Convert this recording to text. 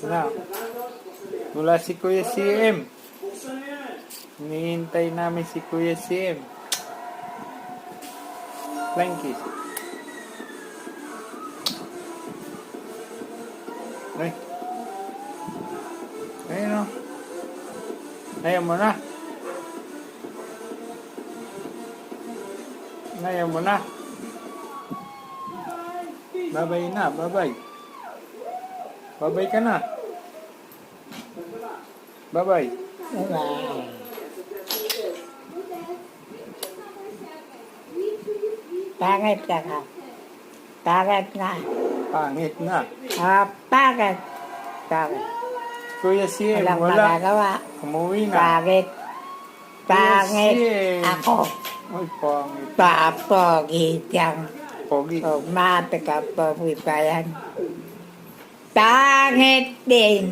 Na, wala si Kuya CM. Hinihintay namin si Kuya CM. Flying kiss. Ay. Ayun o. Ayaw mo na. Ayaw mo na. Babay na, babay. Babay ka na. Babay. Bye-bye. Pangit ka ka. Pangit nga. Pangit na. Pangit. Pangit. Kuya CM, Walang wala. magagawa. Umuwi na. Pangit. Pangit Yes. ako. Ay, pangit. Papogi kang Pogi. umate ka pogi pa yan. Pangit din.